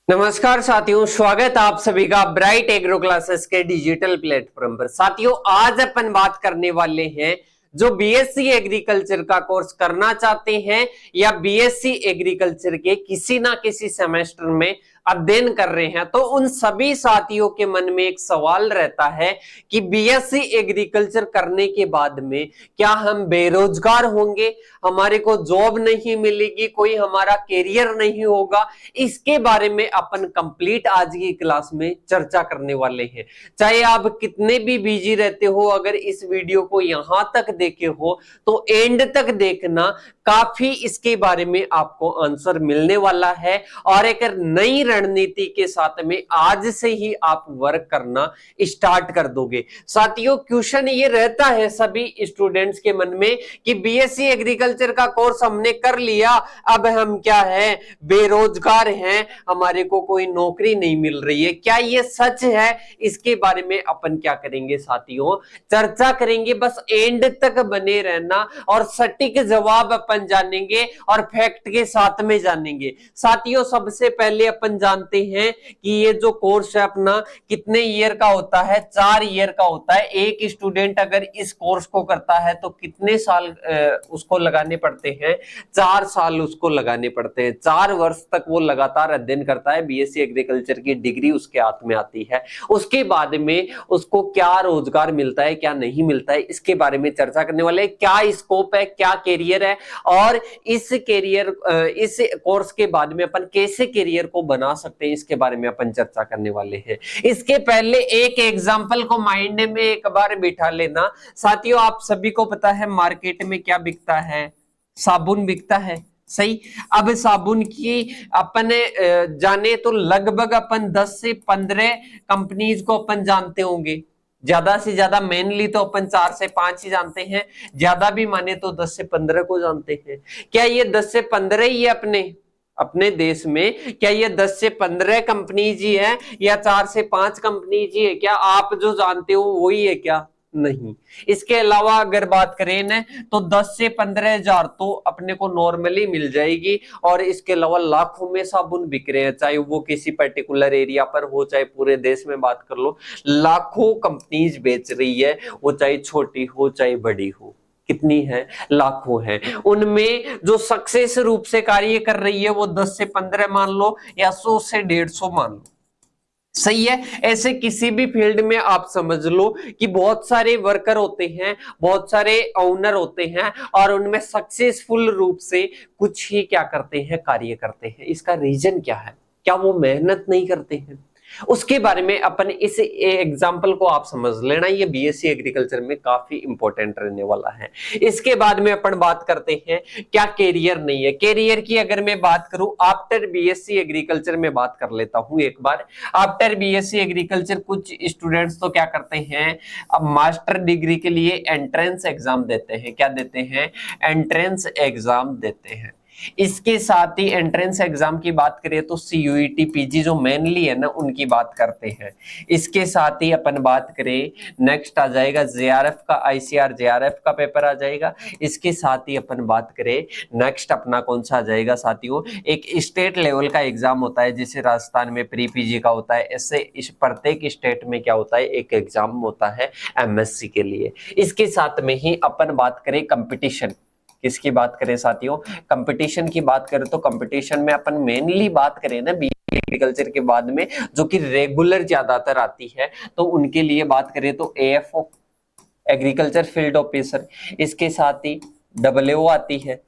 नमस्कार साथियों, स्वागत आप सभी का ब्राइट एग्रो क्लासेस के डिजिटल प्लेटफॉर्म पर। साथियों, आज अपन बात करने वाले हैं जो बीएससी एग्रीकल्चर का कोर्स करना चाहते हैं या बीएससी एग्रीकल्चर के किसी ना किसी सेमेस्टर में अध्ययन कर रहे हैं, तो उन सभी साथियों के मन में एक सवाल रहता है कि बीएससी एग्रीकल्चर करने के बाद में क्या हम बेरोजगार होंगे, हमारे को जॉब नहीं मिलेगी, कोई हमारा करियर नहीं होगा। इसके बारे में अपन कंप्लीट आज की क्लास में चर्चा करने वाले हैं। चाहे आप कितने भी बिजी रहते हो, अगर इस वीडियो को यहां तक देखे हो तो एंड तक देखना, काफी इसके बारे में आपको आंसर मिलने वाला है और एक नई रणनीति के साथ में आज से ही आप वर्क करना स्टार्ट कर दोगे। साथियों, क्वेश्चन ये रहता है सभी स्टूडेंट्स के मन में कि बीएससी एग्रीकल्चर का कोर्स हमने कर लिया, अब हम क्या है, बेरोजगार हैं, हमारे को कोई नौकरी नहीं मिल रही है। क्या ये सच है? इसके बारे में अपन क्या करेंगे साथियों, चर्चा करेंगे। बस एंड तक बने रहना और सटीक जवाब अपन जानेंगे और फैक्ट के साथ में जानेंगे। साथियों, सबसे पहले अपन जानते हैं कि ये जो कोर्स है अपना कितने ईयर का होता है? 4 ईयर का होता है। एक स्टूडेंट अगर इस कोर्स को करता है तो कितने साल उसको लगाने पड़ते हैं? 4 साल उसको लगाने पड़ते हैं। 4 वर्ष तक वो लगातार अध्ययन करता है, बीएससी एग्रीकल्चर की डिग्री उसके हाथ में आती है। उसके बाद में उसको क्या रोजगार मिलता है, क्या नहीं मिलता है, इसके बारे में चर्चा करने वाले हैं। क्या स्कोप है, क्या कैरियर है और इस कोर्स के बाद में अपन कैसे कैरियर को बना सकते हैं, इसके बारे में अपन चर्चा करने वाले हैं। इसके पहले एक एग्जांपल को माइंड में एक बार बिठा लेना। साथियों, आप सभी को पता है मार्केट में क्या बिकता है? साबुन बिकता है, सही। अब साबुन की अपन जाने तो लगभग अपन 10 से 15 कंपनीज को अपन जानते होंगे। ज्यादा से ज्यादा मेनली तो अपन 4 से 5 ही जानते हैं, ज्यादा भी माने तो 10 से 15 को जानते हैं। क्या ये 10 से 15 ही है अपने अपने देश में? क्या ये 10 से 15 कंपनीज ही है या 4 से 5 कंपनीज ही है? क्या आप जो जानते हो वही है क्या? नहीं। इसके अलावा अगर बात करें ना तो 10 से 15 हजार तो अपने को नॉर्मली मिल जाएगी और इसके अलावा लाखों में साबुन बिक रहे हैं, चाहे वो किसी पर्टिकुलर एरिया पर हो चाहे पूरे देश में बात कर लो, लाखों कंपनीज बेच रही है, वो चाहे छोटी हो चाहे बड़ी हो। कितनी है? लाखों है। उनमें जो सक्सेस रूप से कार्य कर रही है वो 10 से 15 मान लो या 100 से 150 मान लो, सही है। ऐसे किसी भी फील्ड में आप समझ लो कि बहुत सारे वर्कर होते हैं, बहुत सारे ओनर होते हैं और उनमें सक्सेसफुल रूप से कुछ ही क्या करते हैं, कार्य करते हैं। इसका रीजन क्या है? क्या वो मेहनत नहीं करते हैं? उसके बारे में अपन इस एग्जाम्पल को आप समझ लेना, ये बीएससी एग्रीकल्चर में काफी इंपॉर्टेंट रहने वाला है। इसके बाद में अपन बात करते हैं क्या कैरियर नहीं है। कैरियर की अगर मैं बात करूं, आफ्टर बीएससी एग्रीकल्चर में बात कर लेता हूं एक बार। आफ्टर बीएससी एग्रीकल्चर कुछ स्टूडेंट्स तो क्या करते हैं, अब मास्टर डिग्री के लिए एंट्रेंस एग्जाम देते हैं। क्या देते हैं? एंट्रेंस एग्जाम देते हैं। इसके साथ ही एंट्रेंस एग्जाम की बात करें तो सीयूईटी पीजी जो मेनली है ना, उनकी बात करते हैं। इसके साथ ही अपन बात करें, नेक्स्ट आ जाएगा जेआरएफ का, आईसीआर जेआरएफ का पेपर आ जाएगा। इसके साथ ही अपन बात करें, नेक्स्ट अपना कौन सा आ जाएगा साथियों, एक स्टेट लेवल का एग्जाम होता है, जैसे राजस्थान में प्री पीजी का होता है, ऐसे इस प्रत्येक स्टेट में क्या होता है, एक एग्जाम होता है एमएससी के लिए। इसके साथ में ही अपन बात करें कंपटीशन, किसकी बात करें साथियों, कंपटीशन की बात करें तो कंपटीशन में अपन मेनली बात करें ना बीएससी एग्रीकल्चर के बाद में जो कि रेगुलर ज्यादातर आती है, तो उनके लिए बात करें तो एएफओ एग्रीकल्चर फील्ड ऑफिसर, इसके साथ ही डब्ल्यूओ आती है,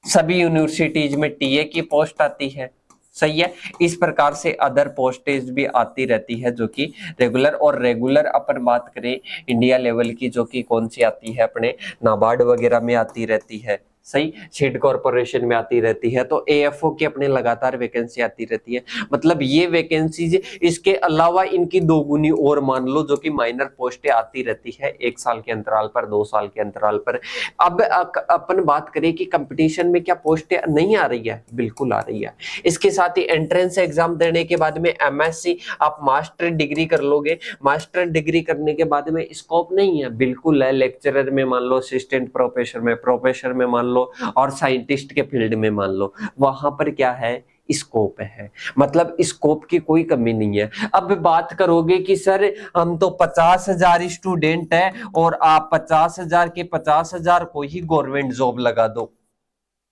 सभी यूनिवर्सिटीज में टीए की पोस्ट आती है, सही है। इस प्रकार से अदर पोस्टेज भी आती रहती है जो कि रेगुलर, और रेगुलर अपन बात करें इंडिया लेवल की जो कि कौन सी आती है, अपने नाबार्ड वगैरह में आती रहती है, सही, सीड कॉर्पोरेशन में आती रहती है। तो एएफओ की अपने लगातार वैकेंसी आती रहती है। मतलब ये वैकेंसीज, इसके अलावा इनकी दोगुनी और मान लो जो कि माइनर पोस्टें आती रहती है 1 साल के अंतराल पर, 2 साल के अंतराल पर। अब अपन बात करें कि कंपटीशन में क्या पोस्टें नहीं आ रही है? बिल्कुल आ रही है। इसके साथ ही एंट्रेंस एग्जाम देने के बाद में एमएससी, आप मास्टर डिग्री कर लोगे। मास्टर डिग्री करने के बाद में स्कोप नहीं है? बिल्कुल है। लेक्चरर में मान लो, असिस्टेंट प्रोफेसर में मान लो और साइंटिस्ट के फील्ड में मान लो, वहां पर क्या है, स्कोप है, मतलब स्कोप की कोई कमी नहीं है। अब बात करोगे कि सर हम तो 50,000 स्टूडेंट है और आप 50,000 के 50,000 को ही गवर्नमेंट जॉब लगा दो,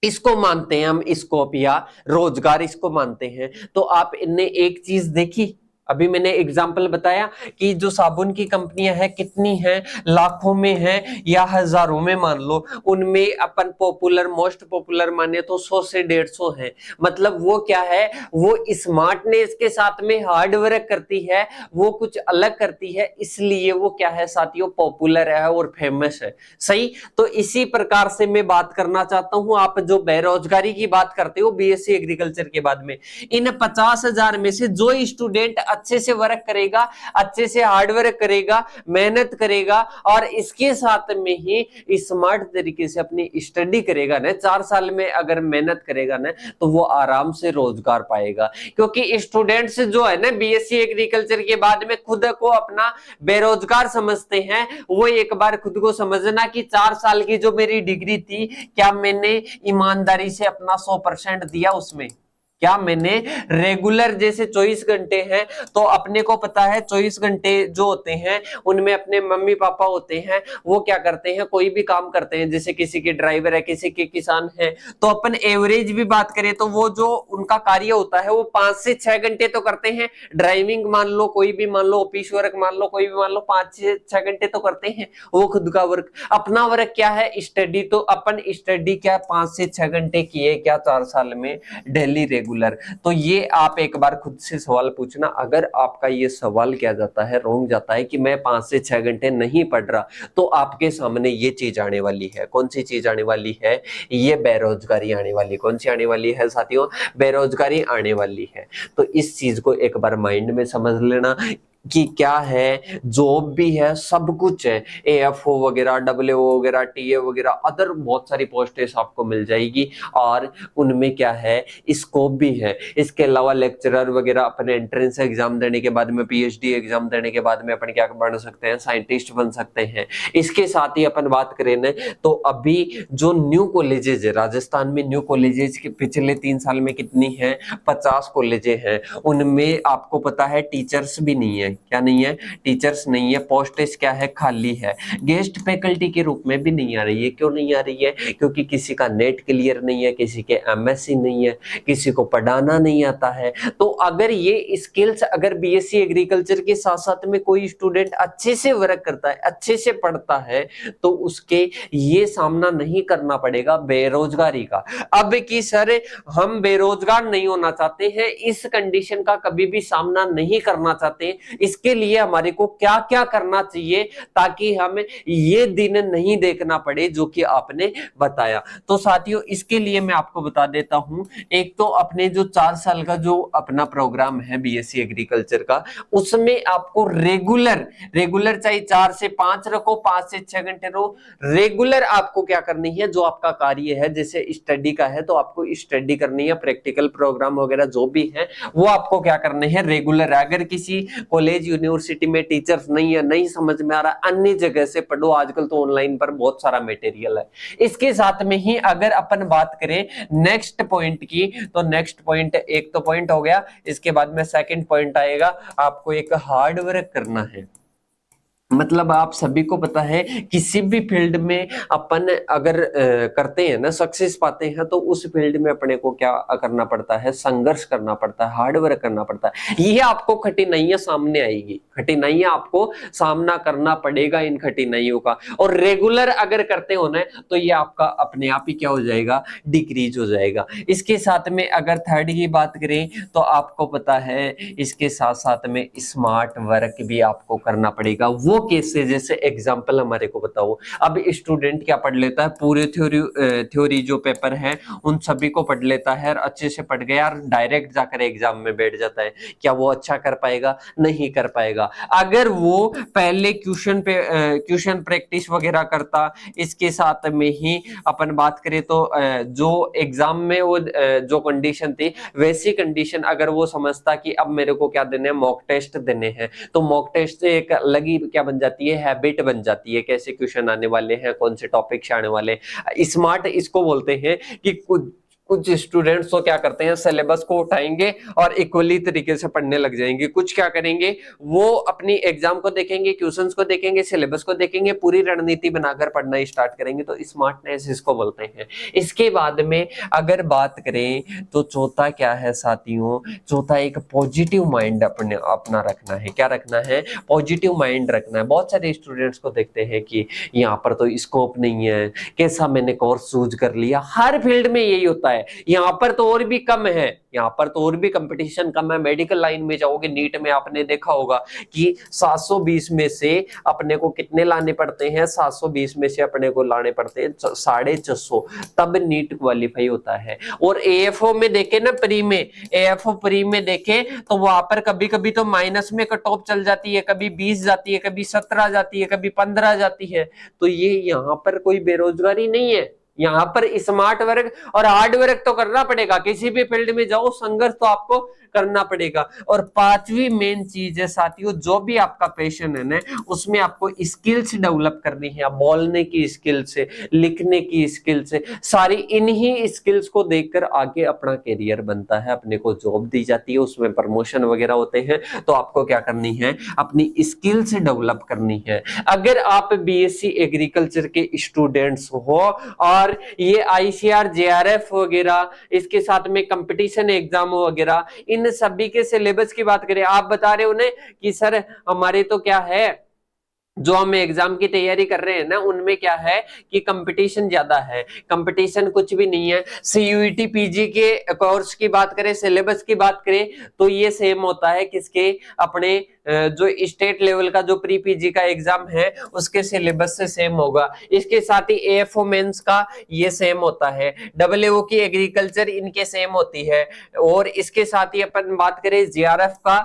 इसको मानते हैं हम स्कोप या रोजगार, इसको मानते हैं। तो आप इनने एक चीज देखी, अभी मैंने एग्जाम्पल बताया कि जो साबुन की कंपनियां हैं कितनी हैं, लाखों में हैं या हजारों में मान लो, उनमें अपन पॉपुलर मोस्ट पॉपुलर माने तो 100 से 150 हैं। मतलब वो क्या है, वो स्मार्टनेस के साथ में हार्ड वर्क करती है, वो कुछ अलग करती है, इसलिए वो क्या है साथियों पॉपुलर है और फेमस है। सही, तो इसी प्रकार से मैं बात करना चाहता हूं, आप जो बेरोजगारी की बात करते हो बीएससी एग्रीकल्चर के बाद में, इन 50,000 में से जो स्टूडेंट अच्छे से वर्क करेगा, अच्छे से हार्ड वर्क करेगा, मेहनत करेगा और इसके साथ में ही स्मार्ट तरीके से अपनी स्टडी करेगा ना, 4 साल में अगर मेहनत करेगा ना, तो वो आराम से रोजगार पाएगा। क्योंकि स्टूडेंट्स जो है ना बीएससी एग्रीकल्चर के बाद में खुद को अपना बेरोजगार समझते हैं, वो एक बार खुद को समझना कि 4 साल की जो मेरी डिग्री थी, क्या मैंने ईमानदारी से अपना 100% दिया उसमें, क्या मैंने रेगुलर जैसे 24 घंटे हैं, तो अपने को पता है 24 घंटे जो होते हैं उनमें अपने मम्मी पापा होते हैं, वो क्या करते हैं कोई भी काम करते हैं, जैसे किसी के ड्राइवर है, किसी के किसान है, तो अपन एवरेज भी बात करें तो वो जो उनका कार्य होता है वो 5 से 6 घंटे तो करते हैं। ड्राइविंग मान लो, कोई भी मान लो, ऑफिस वर्क मान लो, कोई भी मान लो, 5 से 6 घंटे तो करते हैं वो खुद का वर्क। अपना वर्क क्या है, स्टडी, तो अपन स्टडी क्या 5 से 6 घंटे किए क्या 4 साल में डेली रेगुलर। तो ये आप एक बार खुद से सवाल पूछना, अगर आपका ये सवाल क्या जाता है, रोंग जाता है कि मैं 5 से 6 घंटे नहीं पढ़ रहा, तो आपके सामने ये चीज आने वाली है। कौन सी चीज आने वाली है, ये बेरोजगारी आने वाली। कौन सी आने वाली है साथियों, बेरोजगारी आने वाली है। तो इस चीज को एक बार माइंड में समझ लेना कि क्या है, जॉब भी है, सब कुछ है, एएफओ वगैरह, डब्ल्यूओ वगैरह, टीए वगैरह, अदर बहुत सारी पोस्टें आपको मिल जाएगी और उनमें क्या है स्कोप भी है। इसके अलावा लेक्चरर वगैरह अपने एंट्रेंस एग्जाम देने के बाद में, पीएचडी एग्जाम देने के बाद में अपन क्या बन सकते हैं, साइंटिस्ट बन सकते हैं। इसके साथ ही अपन बात करें ना, तो अभी जो न्यू कॉलेजेस है राजस्थान में, न्यू कॉलेजेस के पिछले 3 साल में कितनी है, 50 कॉलेजेस हैं, उनमें आपको पता है टीचर्स भी नहीं है। क्या नहीं है, टीचर्स नहीं है, पोस्टेस क्या है, खाली है। गेस्ट फैकल्टी के रूप में भी नहीं आ रही है। क्यों नहीं आ रही है, क्योंकि किसी का नेट क्लियर नहीं है, किसी के एमएससी नहीं है, किसी को पढ़ाना नहीं आता है। तो अगर ये स्किल्स, अगर बीएससी एग्रीकल्चर के साथ साथ में कोई स्टूडेंट अच्छे से वर्क करता है, अच्छे से पढ़ता है, तो उसके ये सामना नहीं करना पड़ेगा बेरोजगारी का। अब कि सर हम बेरोजगार नहीं होना चाहते हैं, इस कंडीशन का कभी भी सामना नहीं करना चाहते, इसके लिए हमारे को क्या क्या करना चाहिए ताकि हमें ये दिन नहीं देखना पड़े जो कि आपने बताया। तो साथियों इसके लिए मैं आपको बता देता हूं, एक तो अपने जो 4 साल का जो अपना प्रोग्राम है बीएससी एग्रीकल्चर का, उसमें आपको रेगुलर चाहे 4 से 5 रखो, 5 से 6 घंटे रहो, रेगुलर आपको क्या करनी है, जो आपका कार्य है, जैसे स्टडी का है तो आपको स्टडी करनी है, प्रैक्टिकल प्रोग्राम वगैरह जो भी है वो आपको क्या करने हैं, रेगुलर। अगर किसी कॉलेज यूनिवर्सिटी में टीचर्स नहीं है, नहीं समझ में आ रहा, अन्य जगह से पढ़ो, आजकल तो ऑनलाइन पर बहुत सारा मटेरियल है। इसके साथ में ही अगर अपन बात करें नेक्स्ट पॉइंट की, तो नेक्स्ट पॉइंट, एक तो पॉइंट हो गया, इसके बाद में सेकंड पॉइंट आएगा, आपको एक हार्ड वर्क करना है। मतलब आप सभी को पता है किसी भी फील्ड में अपन अगर करते हैं ना, सक्सेस पाते हैं, तो उस फील्ड में अपने को क्या करना पड़ता है, संघर्ष करना पड़ता है, हार्ड वर्क करना पड़ता है। ये आपको कठिनाइयां सामने आएगी, कठिनाइयां आपको सामना करना पड़ेगा इन कठिनाइयों का, और रेगुलर अगर करते हो ना, तो ये आपका अपने आप ही क्या हो जाएगा, डिक्रीज हो जाएगा। इसके साथ में अगर थर्ड की बात करें, तो आपको पता है इसके साथ साथ में स्मार्ट वर्क भी आपको करना पड़ेगा। वो कैसे, जैसे एग्जांपल हमारे को बताओ, अब स्टूडेंट क्या पढ़ लेता है, पूरे थ्योरी जो पेपर है उन सभी को पढ़ लेता है, और अच्छे से पढ़ गया और डायरेक्ट जाकर एग्जाम में बैठ जाता है, क्या वो अच्छा कर पाएगा, नहीं कर पाएगा। अगर वो पहले क्वेश्चन प्रैक्टिस वगैरह करता, इसके साथ में ही अपन बात करें तो जो एग्जाम में वो जो कंडीशन थी, वैसी कंडीशन अगर वो समझता कि अब मेरे को क्या देने हैं, मॉक टेस्ट देने हैं, तो मॉक टेस्ट से एक अलग ही क्या बन जाती है, हैबिट बन जाती है, कैसे क्वेश्चन आने वाले हैं, कौन से टॉपिक से आने वाले हैं। स्मार्ट इसको बोलते हैं कि कुछ स्टूडेंट्स तो क्या करते हैं, सिलेबस को उठाएंगे और इक्वली तरीके से पढ़ने लग जाएंगे। कुछ क्या करेंगे, वो अपनी एग्जाम को देखेंगे, क्वेश्चंस को देखेंगे, सिलेबस को देखेंगे, पूरी रणनीति बनाकर पढ़ना स्टार्ट करेंगे। तो स्मार्टनेस इसको बोलते हैं। इसके बाद में अगर बात करें तो चौथा क्या है साथियों, चौथा एक पॉजिटिव माइंड अपना रखना है। क्या रखना है, पॉजिटिव माइंड रखना है। बहुत सारे स्टूडेंट्स को देखते हैं कि यहाँ पर तो स्कोप नहीं है, कैसा मैंने कोर्स चूज कर लिया। हर फील्ड में यही होता है, यहाँ पर तो और भी कम है, यहाँ पर तो और भी कंपटीशन कम है। मेडिकल लाइन में जाओगे, नीट में आपने देखा होगा कि 720 में से अपने को कितने लाने पड़ते हैं, 720 में से अपने को लाने पड़ते हैं 650, तब नीट क्वालिफाई होता है। और एएफओ में देखे ना, प्री में, एएफओ प्री में देखे तो वहां पर कभी कभी तो माइनस में कट ऑफ चल जाती है, कभी 20 जाती है, कभी 17 जाती है, कभी 15 जाती है। तो ये यहाँ पर कोई बेरोजगारी नहीं है, यहाँ पर स्मार्ट वर्क और हार्ड वर्क तो करना पड़ेगा। किसी भी फील्ड में जाओ, संघर्ष तो आपको करना पड़ेगा। और पांचवी मेन चीज है साथियों, जो भी आपका पैशन है ना, उसमें आपको स्किल्स डेवलप करनी है। बोलने की स्किल्स है, लिखने की स्किल्स है, सारी इन्हीं स्किल्स को देखकर आगे अपना करियर बनता है, अपने को जॉब दी जाती है, उसमें प्रमोशन वगैरह होते हैं। तो आपको क्या करनी है, अपनी स्किल्स डेवलप करनी है। अगर आप बीएससी एग्रीकल्चर के स्टूडेंट्स हो और ये आईसीआर, जेआरएफ वगैरह, इसके साथ में कंपटीशन एग्जाम वगैरह, इन सभी के सिलेबस की बात करें, आप बता रहे हो ना कि सर हमारे तो क्या है, जो हम एग्जाम की तैयारी कर रहे हैं ना, उनमें क्या है कि कंपटीशन ज्यादा है। कंपटीशन कुछ भी नहीं है। सीयूईटी पीजी के कोर्स की बात करें, सिलेबस की बात करें, तो ये सेम होता है किसके, अपने जो स्टेट लेवल का जो प्री पीजी का एग्जाम है उसके सिलेबस से सेम होगा। इसके साथ ही एएफओ मेंस का ये सेम होता है, डब्ल्यूओ की एग्रीकल्चर इनके सेम होती है। और इसके साथ ही अपन बात करें जीआरएफ का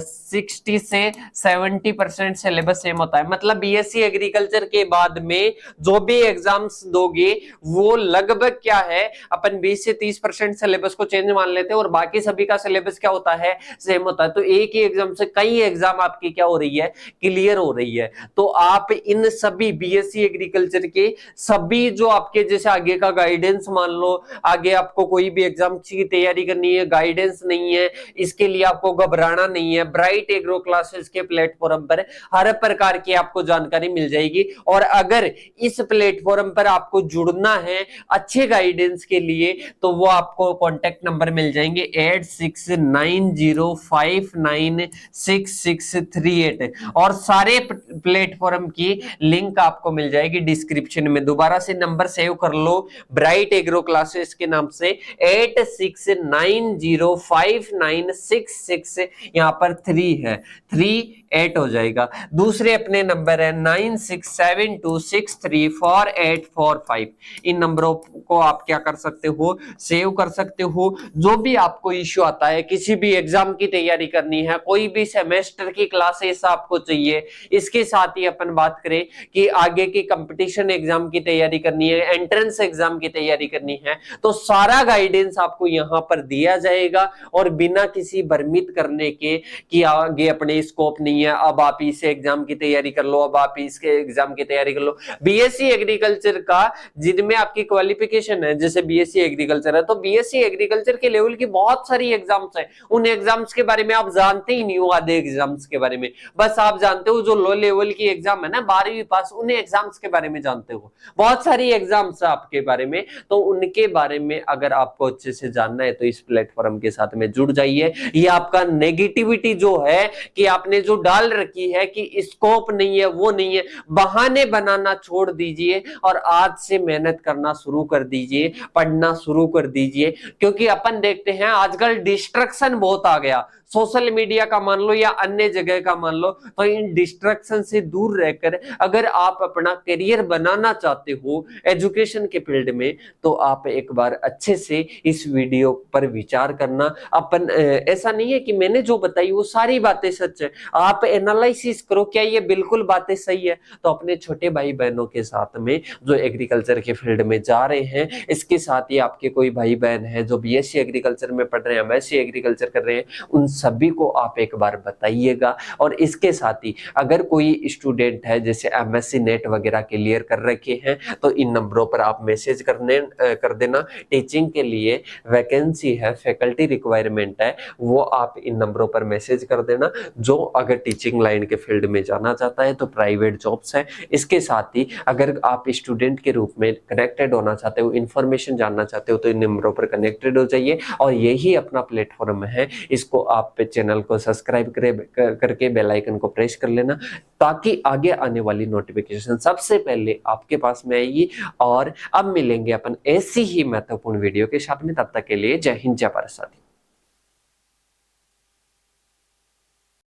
60 से 70% सिलेबस सेम होता है। मतलब बीएससी एग्रीकल्चर के बाद में जो भी एग्जाम्स दोगे वो लगभग क्या है, अपन 20 से 30% सिलेबस को चेंज मान लेते हैं और बाकी सभी का सिलेबस क्या होता है, सेम होता है। तो एक ही एग्जाम से कई एग्जाम आपकी क्या हो रही है, क्लियर हो रही है। तो आप इन सभी बीएससी एग्रीकल्चर के सभी जो आपके जैसे आगे का गाइडेंस, मान लो आगे आपको कोई भी एग्जाम की तैयारी करनी है, गाइडेंस नहीं है, इसके लिए आपको घबराना नहीं है। ब्राइट एग्रो क्लासेस के प्लेटफॉर्म पर हर प्रकार की आपको जानकारी मिल जाएगी। और अगर इस प्लेटफॉर्म पर आपको जुड़ना है अच्छे गाइडेंस के लिए, तो वो आपको कॉन्टेक्ट नंबर मिल जाएंगे 8690596638 और सारे प्लेटफॉर्म की लिंक आपको मिल जाएगी डिस्क्रिप्शन में। दोबारा से नंबर सेव कर लो, ब्राइट एग्रो क्लासेस के नाम से 86905966, यहाँ पर 3 है, 38 हो जाएगा। दूसरे अपने नंबर है 9672634845। इन नंबरों को आप क्या कर सकते हो, सेव कर सकते हो। जो भी आपको इश्यू आता है, किसी भी एग्जाम की तैयारी करनी है, कोई भी सेमेस्टर की क्लासेस आपको चाहिए, इसके साथ ही अपन बात करें कि आगे की कंपटीशन एग्जाम की तैयारी करनी है, एंट्रेंस एग्जाम की तैयारी करनी है, तो सारा गाइडेंस आपको यहाँ पर दिया जाएगा। और बिना किसी भ्रमित करने के कि आगे अपने स्कोप नहीं है, अब आप इस एग्जाम की तैयारी कर लो, अब आप इसके एग्जाम की तैयारी कर लो। बीएससी एग्रीकल्चर का जिनमें आपकी क्वालिफिकेशन है, जैसे बीएससी एग्रीकल्चर है, तो बीएससी एग्रीकल्चर के लेवल की बहुत सारी एग्जाम्स है। उन एग्जाम्स के बारे में आप जानते ही नहीं हो, आधे एग्जाम्स के बारे में बस आप जानते हो जो लो लेवल की एग्जाम है ना, 12वीं पास, उन एग्जाम्स के बारे में जानते हो। बहुत सारी एग्जाम्स है आपके बारे में, तो उनके बारे में अगर आपको अच्छे से जानना है तो इस प्लेटफॉर्म के साथ में जुड़ जाइए। ये आपका नेगेटिविटी जो है कि आपने जो डाल रखी है कि स्कोप नहीं है, वो नहीं है, बहाने बनाना छोड़ दीजिए और आज से मेहनत करना शुरू कर दीजिए, पढ़ना शुरू कर दीजिए। क्योंकि अपन देखते हैं आजकल डिस्ट्रक्शन बहुत आ गया, सोशल मीडिया का मान लो या अन्य जगह का मान लो, तो इन डिस्ट्रक्शन से दूर रहकर अगर आप अपना करियर बनाना चाहते हो एजुकेशन के फील्ड में, तो आप एक बार अच्छे से इस वीडियो पर विचार करना। ऐसा नहीं है कि मैंने जो बताई वो सारी बातें सच है, आप एनालिसिस करो क्या ये बिल्कुल बिल्कुल बातें सही है। तो अपने छोटे भाई बहनों के साथ में जो एग्रीकल्चर के फील्ड में जा रहे हैं, इसके साथ ही आपके कोई भाई बहन है जो बीएससी एग्रीकल्चर में पढ़ रहे हैं, एमएससी एग्रीकल्चर कर रहे हैं, उन सभी को आप एक बार बताइएगा। और इसके साथ ही अगर कोई स्टूडेंट है जैसे एमएससी नेट वगैरह क्लियर कर रखे हैं, तो इन नंबरों पर आप मैसेज कर देना। टीचिंग के लिए वैकेंसी है, फैकल्टी रिक्वायरमेंट है, वो आप इन नंबरों पर मैसेज कर देना। जो अगर टीचिंग लाइन के फील्ड में जाना चाहता है तो प्राइवेट जॉब्स है। इसके साथ ही अगर आप स्टूडेंट के रूप में कनेक्टेड होना चाहते हो, इंफॉर्मेशन जानना चाहते हो, तो इन नंबरों पर कनेक्टेड हो जाइए। और यही अपना प्लेटफॉर्म है, इसको आप चैनल को सब्सक्राइब करके बेल आइकन को प्रेस कर लेना, ताकि आगे आने वाली नोटिफिकेशन सबसे पहले आपके पास में आएगी। और अब मिलेंगे अपन ऐसी ही महत्वपूर्ण वीडियो के साथ में, तब तक के लिए जय हिंद जय भारत साथियों।